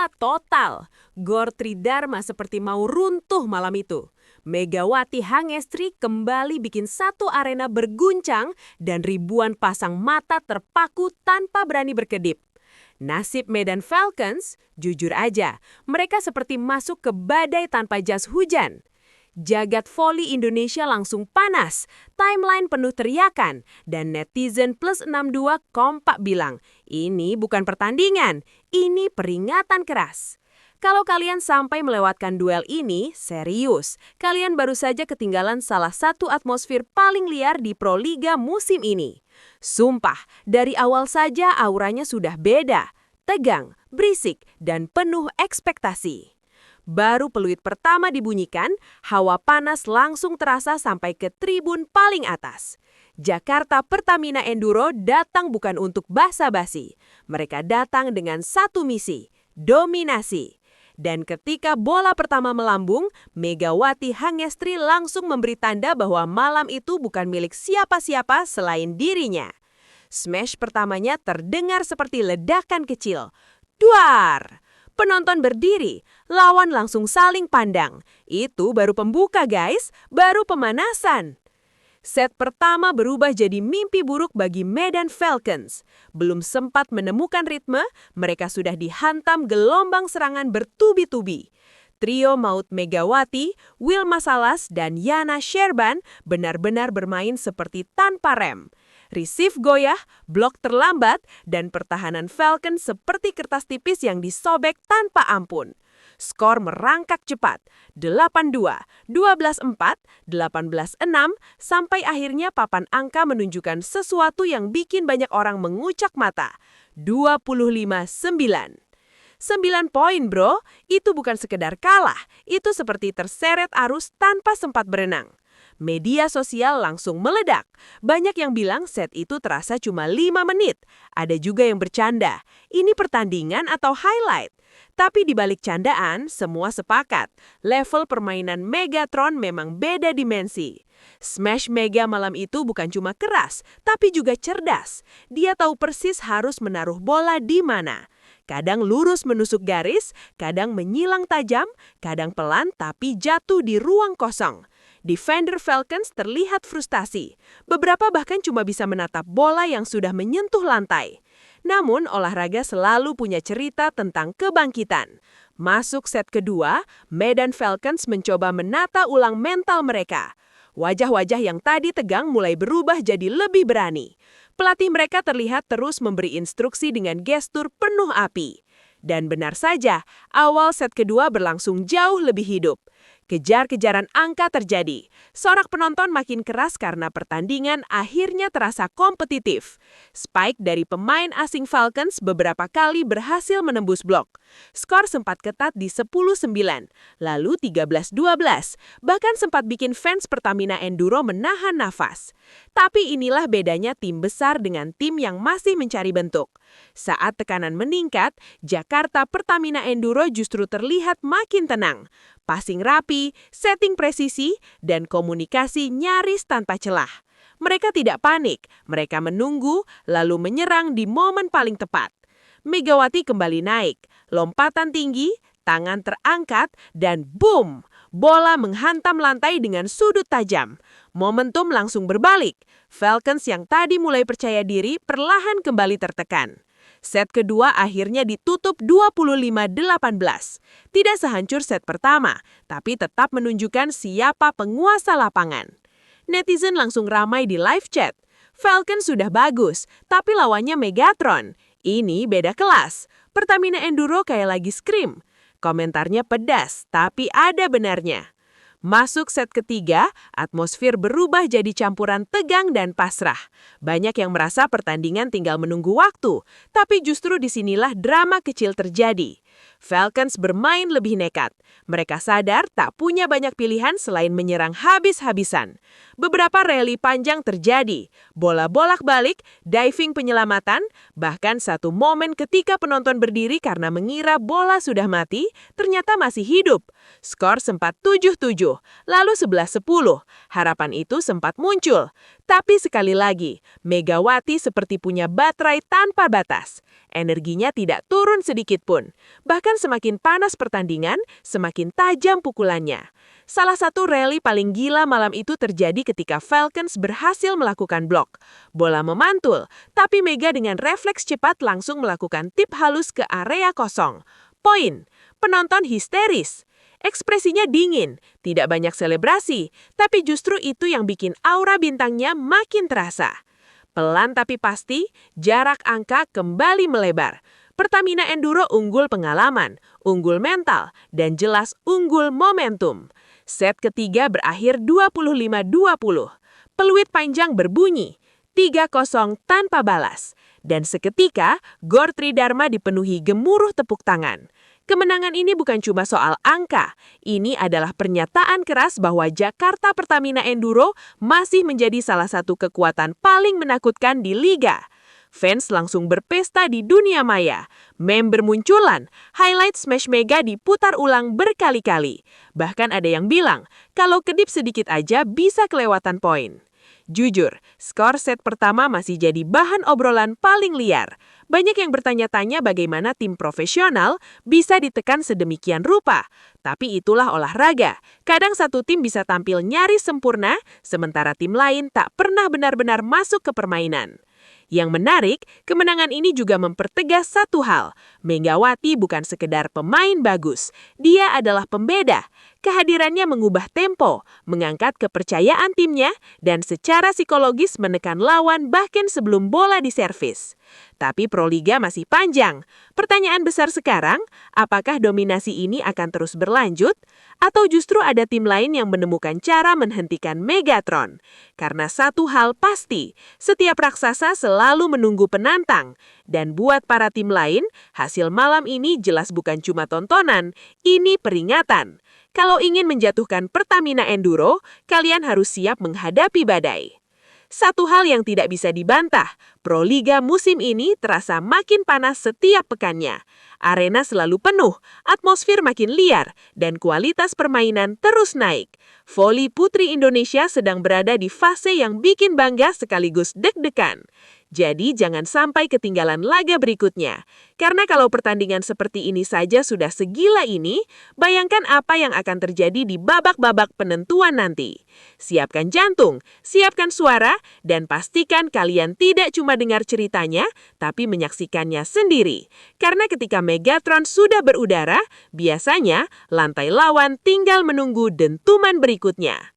bola total. Gor Tridharma seperti mau runtuh malam itu. Megawati Hangestri kembali bikin satu arena berguncang dan ribuan pasang mata terpaku tanpa berani berkedip. Nasib Medan Falcons, jujur aja, mereka seperti masuk ke badai tanpa jas hujan. Jagat voli Indonesia langsung panas, timeline penuh teriakan, dan netizen plus 62 kompak bilang, ini bukan pertandingan, ini peringatan keras. Kalau kalian sampai melewatkan duel ini, serius, kalian baru saja ketinggalan salah satu atmosfer paling liar di Proliga musim ini. Sumpah, dari awal saja auranya sudah beda, tegang, berisik, dan penuh ekspektasi. Baru peluit pertama dibunyikan, hawa panas langsung terasa sampai ke tribun paling atas. Jakarta Pertamina Enduro datang bukan untuk basa-basi. Mereka datang dengan satu misi, dominasi. Dan ketika bola pertama melambung, Megawati Hangestri langsung memberi tanda bahwa malam itu bukan milik siapa-siapa selain dirinya. Smash pertamanya terdengar seperti ledakan kecil. Duar! Penonton berdiri, lawan langsung saling pandang. Itu baru pembuka guys, baru pemanasan. Set pertama berubah jadi mimpi buruk bagi Medan Falcons. Belum sempat menemukan ritme, mereka sudah dihantam gelombang serangan bertubi-tubi. Trio maut Megawati, Wilma Salas, dan Yana Sherban benar-benar bermain seperti tanpa rem. Receive goyah, blok terlambat, dan pertahanan Falcon seperti kertas tipis yang disobek tanpa ampun. Skor merangkak cepat, 8-2, 12-4, 18-6, sampai akhirnya papan angka menunjukkan sesuatu yang bikin banyak orang mengucak mata, 25-9. 9 poin bro, itu bukan sekedar kalah, itu seperti terseret arus tanpa sempat berenang. Media sosial langsung meledak. Banyak yang bilang set itu terasa cuma 5 menit. Ada juga yang bercanda, ini pertandingan atau highlight. Tapi di balik candaan, semua sepakat. Level permainan Megatron memang beda dimensi. Smash Mega malam itu bukan cuma keras, tapi juga cerdas. Dia tahu persis harus menaruh bola di mana. Kadang lurus menusuk garis, kadang menyilang tajam, kadang pelan tapi jatuh di ruang kosong. Defender Falcons terlihat frustasi. Beberapa bahkan cuma bisa menatap bola yang sudah menyentuh lantai. Namun, olahraga selalu punya cerita tentang kebangkitan. Masuk set kedua, Medan Falcons mencoba menata ulang mental mereka. Wajah-wajah yang tadi tegang mulai berubah jadi lebih berani. Pelatih mereka terlihat terus memberi instruksi dengan gestur penuh api. Dan benar saja, awal set kedua berlangsung jauh lebih hidup. Kejar-kejaran angka terjadi. Sorak penonton makin keras karena pertandingan akhirnya terasa kompetitif. Spike dari pemain asing Falcons beberapa kali berhasil menembus blok. Skor sempat ketat di 10-9, lalu 13-12. Bahkan sempat bikin fans Pertamina Enduro menahan nafas. Tapi inilah bedanya tim besar dengan tim yang masih mencari bentuk. Saat tekanan meningkat, Jakarta Pertamina Enduro justru terlihat makin tenang. Passing rapi, setting presisi, dan komunikasi nyaris tanpa celah. Mereka tidak panik, mereka menunggu, lalu menyerang di momen paling tepat. Megawati kembali naik, lompatan tinggi, tangan terangkat, dan boom! Bola menghantam lantai dengan sudut tajam. Momentum langsung berbalik. Falcons yang tadi mulai percaya diri perlahan kembali tertekan. Set kedua akhirnya ditutup 25-18. Tidak sehancur set pertama, tapi tetap menunjukkan siapa penguasa lapangan. Netizen langsung ramai di live chat. Falcon sudah bagus, tapi lawannya Megatron. Ini beda kelas. Pertamina Enduro kayak lagi scream. Komentarnya pedas, tapi ada benarnya. Masuk set ketiga, atmosfer berubah jadi campuran tegang dan pasrah. Banyak yang merasa pertandingan tinggal menunggu waktu, tapi justru disinilah drama kecil terjadi. Falcons bermain lebih nekat. Mereka sadar tak punya banyak pilihan selain menyerang habis-habisan. Beberapa rally panjang terjadi, bola bolak-balik, diving penyelamatan, bahkan satu momen ketika penonton berdiri karena mengira bola sudah mati, ternyata masih hidup. Skor sempat 7-7, lalu 11-10. Harapan itu sempat muncul. Tapi sekali lagi, Megawati seperti punya baterai tanpa batas. Energinya tidak turun sedikit pun. Bahkan semakin panas pertandingan, semakin tajam pukulannya. Salah satu rally paling gila malam itu terjadi ketika Falcons berhasil melakukan blok. Bola memantul, tapi Mega dengan refleks cepat langsung melakukan tip halus ke area kosong. Poin, penonton histeris. Ekspresinya dingin, tidak banyak selebrasi, tapi justru itu yang bikin aura bintangnya makin terasa. Pelan tapi pasti, jarak angka kembali melebar. Pertamina Enduro unggul pengalaman, unggul mental, dan jelas unggul momentum. Set ketiga berakhir 25-20. Peluit panjang berbunyi, 3-0 tanpa balas. Dan seketika, Gor Tridharma dipenuhi gemuruh tepuk tangan. Kemenangan ini bukan cuma soal angka, ini adalah pernyataan keras bahwa Jakarta Pertamina Enduro masih menjadi salah satu kekuatan paling menakutkan di liga. Fans langsung berpesta di dunia maya, meme bermunculan, highlight Smash Mega diputar ulang berkali-kali. Bahkan ada yang bilang, kalau kedip sedikit aja bisa kelewatan poin. Jujur, skor set pertama masih jadi bahan obrolan paling liar. Banyak yang bertanya-tanya bagaimana tim profesional bisa ditekan sedemikian rupa. Tapi itulah olahraga. Kadang satu tim bisa tampil nyaris sempurna, sementara tim lain tak pernah benar-benar masuk ke permainan. Yang menarik, kemenangan ini juga mempertegas satu hal. Megawati bukan sekedar pemain bagus, dia adalah pembeda. Kehadirannya mengubah tempo, mengangkat kepercayaan timnya, dan secara psikologis menekan lawan bahkan sebelum bola diservis. Tapi Proliga masih panjang. Pertanyaan besar sekarang, apakah dominasi ini akan terus berlanjut? Atau justru ada tim lain yang menemukan cara menghentikan Megatron? Karena satu hal pasti, setiap raksasa selalu menunggu penantang. Dan buat para tim lain, hasil malam ini jelas bukan cuma tontonan, ini peringatan. Kalau ingin menjatuhkan Pertamina Enduro, kalian harus siap menghadapi badai. Satu hal yang tidak bisa dibantah, Proliga musim ini terasa makin panas setiap pekannya. Arena selalu penuh, atmosfer makin liar, dan kualitas permainan terus naik. Voli putri Indonesia sedang berada di fase yang bikin bangga sekaligus deg-degan. Jadi jangan sampai ketinggalan laga berikutnya. Karena kalau pertandingan seperti ini saja sudah segila ini, bayangkan apa yang akan terjadi di babak-babak penentuan nanti. Siapkan jantung, siapkan suara, dan pastikan kalian tidak cuma dengar ceritanya, tapi menyaksikannya sendiri. Karena ketika Megatron sudah berudara, biasanya lantai lawan tinggal menunggu dentuman berikutnya.